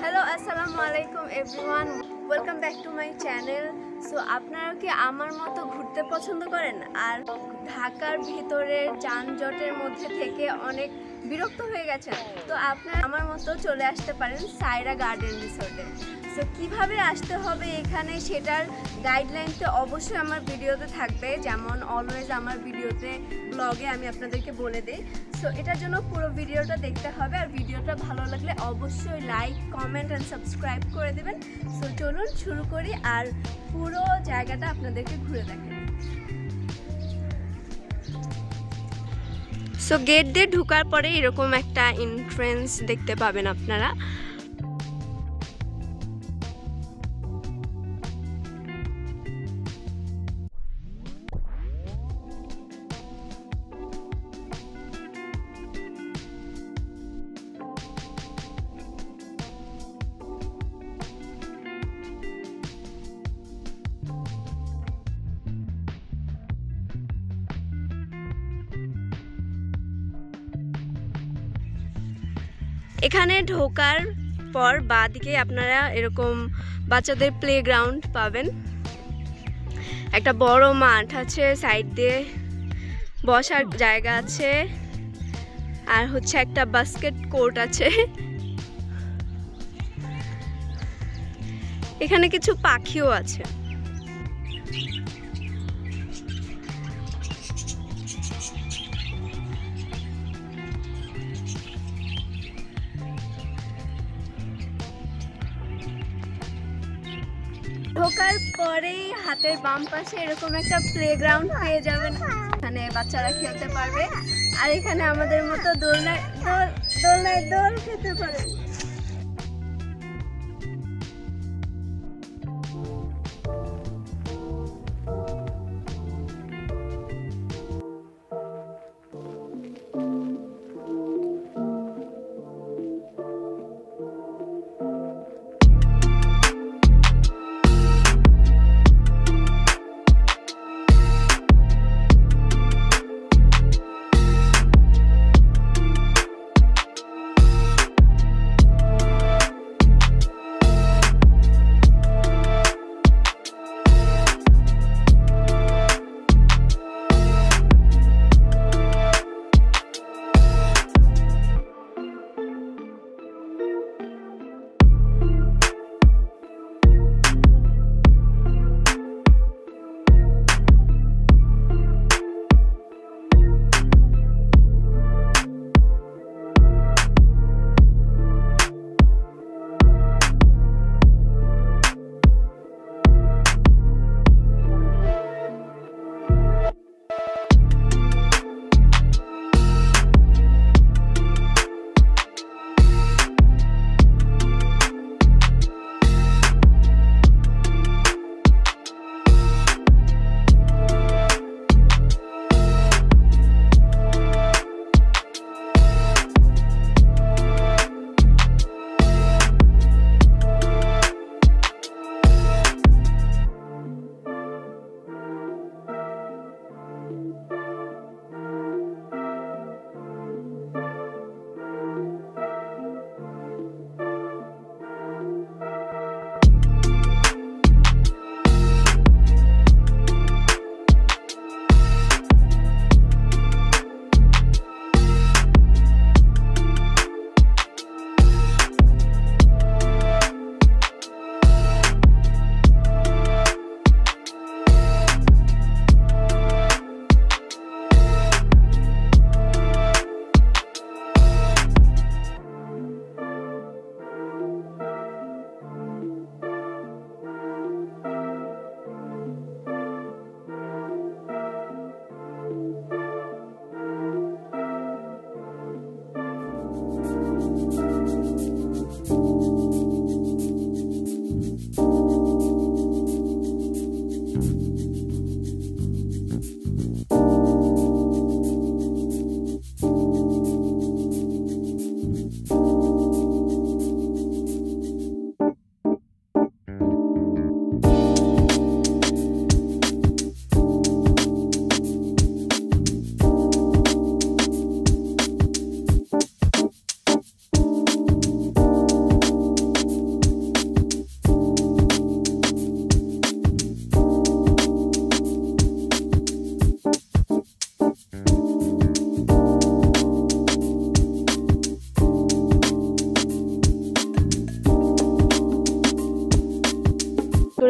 Hello আসসালামু আলাইকুম everyone, welcome back to my channel. So আপনারা কি আমার মতো ঘুরতে পছন্দ করেন আর ঢাকার ভিতরের যানজটের মধ্যে থেকে অনেক বিরক্ত হয়ে গেছেন? তো আপনারা আমার মতো চলে আসতে পারেন সায়রা গার্ডেন রিসোর্টে। সো কীভাবে আসতে হবে এখানে সেটার গাইডলাইন তো অবশ্যই আমার ভিডিওতে থাকবে, যেমন অলওয়েজ আমার ভিডিওতে ব্লগে আমি আপনাদেরকে বলে দিই। সো এটার জন্য পুরো ভিডিওটা দেখতে হবে, আর ভিডিওটা ভালো লাগলে অবশ্যই লাইক, কমেন্ট অ্যান্ড সাবস্ক্রাইব করে দেবেন। সো চলুন শুরু করি আর পুরো জায়গাটা আপনাদেরকে ঘুরে দেখাই। সো গেট দিয়ে ঢোকার পরে এরকম একটা এন্ট্রেন্স দেখতে পাবেন আপনারা। এখানে ঢোকার পর বাঁদিকে আপনারা এরকম বাচ্চাদের প্লেগ্রাউন্ড পাবেন, একটা বড় মাঠ আছে, সাইড দিয়ে বসার জায়গা আছে, আর হচ্ছে একটা বাস্কেট কোর্ট আছে। এখানে কিছু পাখিও আছে। ঢোকার পরেই হাতের বাম পাশে এরকম একটা প্লেগ্রাউন্ড পেয়ে যাবেন, এখানে বাচ্চারা খেলতে পারবে, আর এখানে আমাদের মতো দোলনায় দোল খেতে পারে।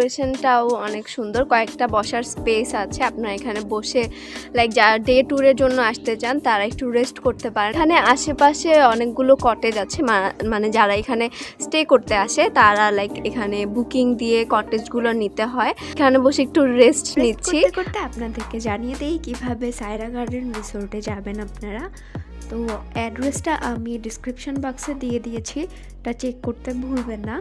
ডেকোরেশনটাও অনেক সুন্দর, কয়েকটা বসার স্পেস আছে, আপনারা এখানে বসে লাইক যারা ডে ট্যুরের জন্য আসতে চান তারা একটু রেস্ট করতে পারেন। এখানে আশেপাশে অনেকগুলো কটেজ আছে, মানে যারা এখানে স্টে করতে আসে তারা লাইক এখানে বুকিং দিয়ে কটেজগুলো নিতে হয়। এখানে বসে একটু রেস্ট নিচ্ছি। করতে আপনাদেরকে জানিয়ে দেই কিভাবে সায়রা গার্ডেন রিসোর্টে যাবেন আপনারা। তো অ্যাড্রেসটা আমি ডিসক্রিপশন বক্সে দিয়ে দিয়েছি, এটা চেক করতে ভুলবেন না।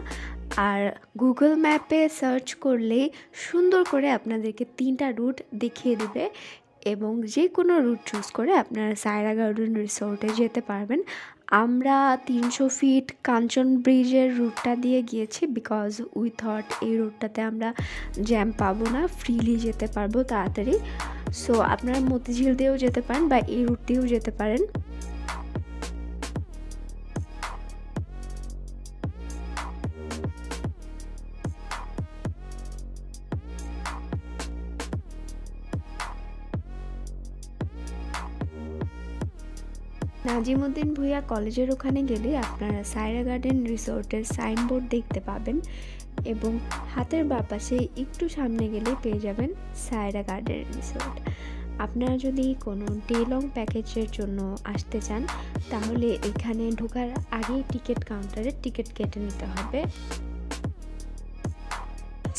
আর গুগল ম্যাপে সার্চ করলেই সুন্দর করে আপনাদেরকে 3টা রুট দেখিয়ে দেবে এবং যে কোনো রুট চুজ করে আপনারা সায়রা গার্ডেন রিসোর্টে যেতে পারবেন। আমরা 300 ফিট কাঞ্চন ব্রিজের রুটটা দিয়ে গিয়েছি, বিকজ উই থট এই রুটটাতে আমরা জ্যাম পাবো না, ফ্রিলি যেতে পারবো তাড়াতাড়ি। সো আপনারা মতিঝিল দিয়েও যেতে পারেন বা এই রুট দিয়েও যেতে পারেন। নাজিমুদ্দিন ভূঁইয়া কলেজের ওখানে গেলে আপনারা সায়রা গার্ডেন রিসোর্টের সাইনবোর্ড দেখতে পাবেন এবং হাতের বাঁ পাশে একটু সামনে গেলে পেয়ে যাবেন সায়রা গার্ডেন রিসোর্ট। আপনারা যদি কোনো ডে লং প্যাকেজের জন্য আসতে চান তাহলে এখানে ঢোকার আগেই টিকিট কাউন্টারে টিকিট কেটে নিতে হবে।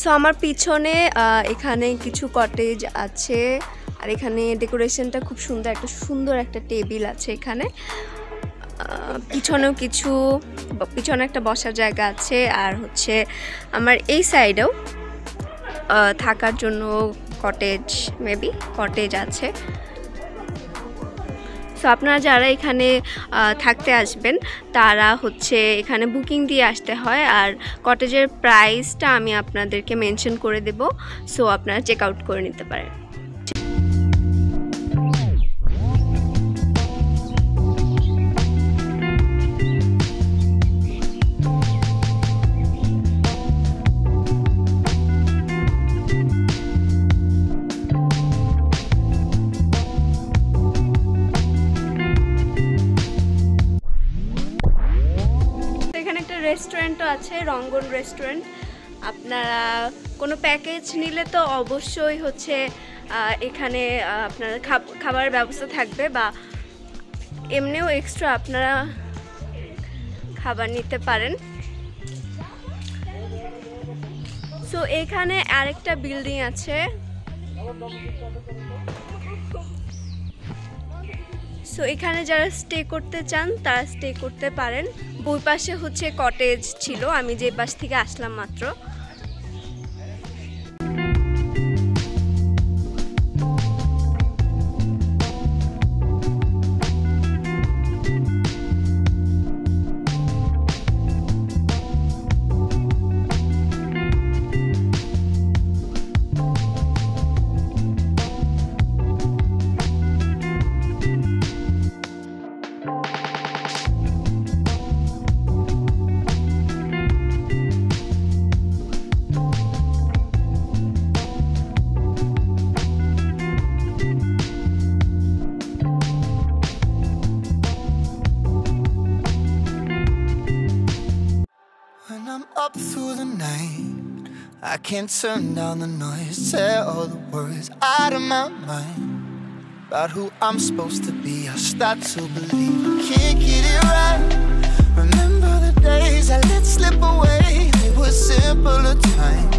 সো আমার পিছনে এখানে কিছু কটেজ আছে, আর এখানে ডেকোরেশনটা খুব সুন্দর, একটা টেবিল আছে এখানে। পিছনেও পিছনে একটা বসার জায়গা আছে, আর হচ্ছে আমার এই সাইডেও থাকার জন্য কটেজ আছে। সো আপনারা যারা এখানে থাকতে আসবেন তারা হচ্ছে এখানে বুকিং দিয়ে আসতে হয়, আর কটেজের প্রাইসটা আমি আপনাদেরকে মেনশন করে দেব, সো আপনারা চেক আউট করে নিতে পারেন। রেস্টুরেন্টও আছে, রঙ্গন রেস্টুরেন্ট। আপনারা কোনো প্যাকেজ নিলে তো অবশ্যই হচ্ছে এখানে আপনারা খাবারের ব্যবস্থা থাকবে, বা এমনিও এক্সট্রা আপনারা খাবার নিতে পারেন। সো এখানে আরেকটা বিল্ডিং আছে, সো এখানে যারা স্টে করতে চান তারা স্টে করতে পারেন। বই পাশে হচ্ছে কটেজ ছিল, আমি যে পাশ থেকে আসলাম মাত্র। Up through the night, I can't turn down the noise. Say all the words out of my mind about who I'm supposed to be. I start to believe I can't get it right. Remember the days I let slip away, they were simpler times.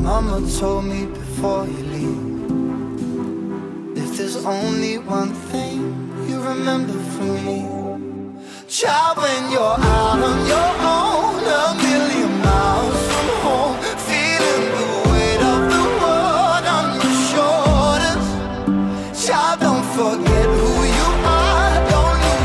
Mama told me before you leave, if there's only one thing you remember from me, child, when you're out on your own, a million miles from home, feeling the weight of the world on your shoulders. Child, don't forget who you are, don't lose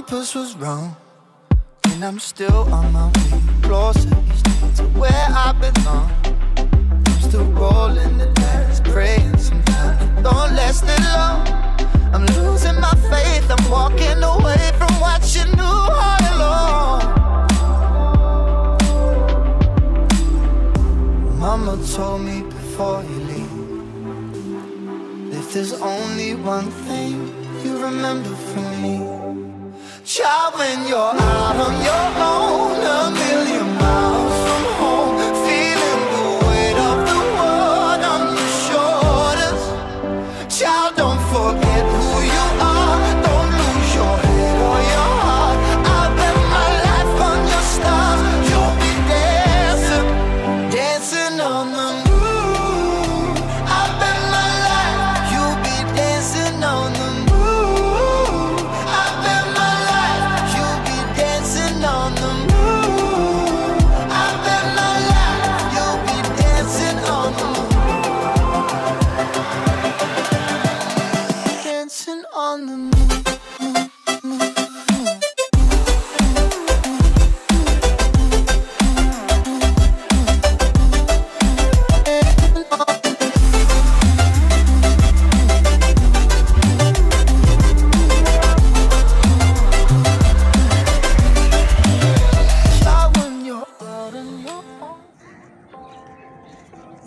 compass was wrong, and I'm still on my way closer to where I belong. I'm still rolling the dice, praying sometimes it don't last that long. I'm losing my faith, I'm walking away from what you knew all along. Mama told me before you leave, if there's only one thing you remember from me, child, when you're out on your own, a million miles from home, feeling the weight of the world on your shoulders, child, don't forget who you are, don't lose your head or your heart. I'll bet my life on your stars, you'll be dancing, dancing on the moon. I'll bet my life, you'll be dancing on the moon. I'll bet my life, you'll be dancing on the moon. I'll bet my life, you'll be dancing on the moon. Dancing on the moon.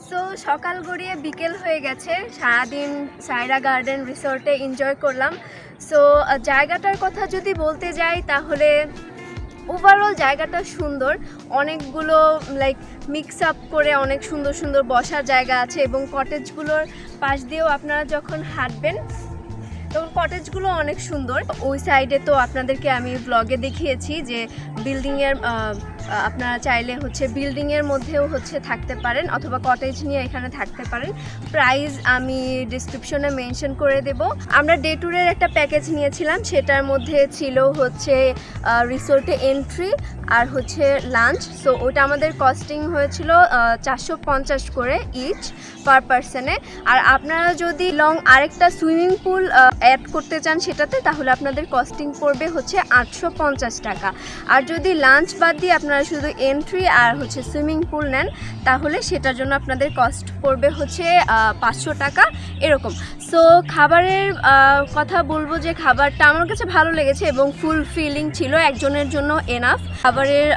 So সকাল গড়িয়ে বিকেল হয়ে গেছে, সারাদিন Saira garden রিসোর্টে enjoy করলাম। So জায়গাটার কথা যদি বলতে যাই তাহলে ওভারঅল জায়গাটা সুন্দর, অনেকগুলো লাইক মিক্স আপ করে অনেক সুন্দর সুন্দর বসার জায়গা আছে এবং কটেজগুলোর পাশ দিয়েও আপনারা যখন হাঁটবেন তখন কটেজগুলো অনেক সুন্দর। ওই সাইডে তো আপনাদেরকে আমি ব্লগে দেখিয়েছি যে বিল্ডিংয়ের আপনারা চাইলে হচ্ছে বিল্ডিংয়ের মধ্যেও হচ্ছে থাকতে পারেন অথবা কটেজ নিয়ে এখানে থাকতে পারেন। প্রাইস আমি ডিসক্রিপশনে মেনশন করে দেব। আমরা ডে ট্যুরের একটা প্যাকেজ নিয়েছিলাম, সেটার মধ্যে ছিল হচ্ছে রিসোর্টে এন্ট্রি আর হচ্ছে লাঞ্চ। সো ওটা আমাদের কস্টিং হয়েছিল 450 করে ইচ পার পারসনে। আর আপনারা যদি লং আরেকটা সুইমিং পুল অ্যাড করতে চান সেটাতে, তাহলে আপনাদের কস্টিং পড়বে হচ্ছে 850 টাকা। আর যদি লাঞ্চ বাদ দিয়ে আপনারা শুধু এন্ট্রি আর হচ্ছে সুইমিং পুল নেন তাহলে সেটার জন্য আপনাদের কস্ট পড়বে হচ্ছে 500 টাকা এরকম। সো খাবারের কথা বলবো যে খাবারটা আমার কাছে ভালো লেগেছে এবং ফুল ফিলিং ছিল, একজনের জন্য এনাফ। খাবারের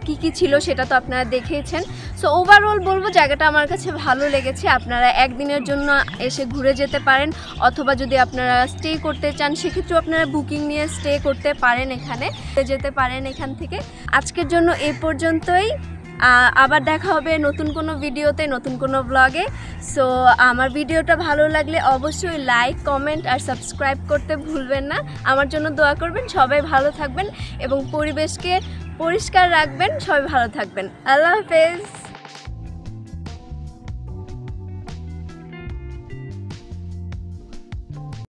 কি ছিল সেটা তো আপনারা দেখেইছেন। সো ওভারঅল বলবো জায়গাটা আমার কাছে ভালো লেগেছে। আপনারা একদিনের জন্য এসে ঘুরে যেতে পারেন অথবা যদি আপনারা স্টে করতে চান সেক্ষেত্রেও আপনারা বুকিং নিয়ে স্টে করতে পারেন, এখানে যেতে পারেন এখান থেকে। আজকের জন্য এই পর্যন্তই, আবার দেখা হবে নতুন কোনো ভিডিওতে, নতুন কোনো ব্লগে। সো আমার ভিডিওটা ভালো লাগলে অবশ্যই লাইক, কমেন্ট আর সাবস্ক্রাইব করতে ভুলবেন না। আমার জন্য দোয়া করবেন। সবাই ভালো থাকবেন এবং পরিবেশকে পরিষ্কার রাখবেন। সবাই ভালো থাকবেন। আল্লাহ হাফেজ।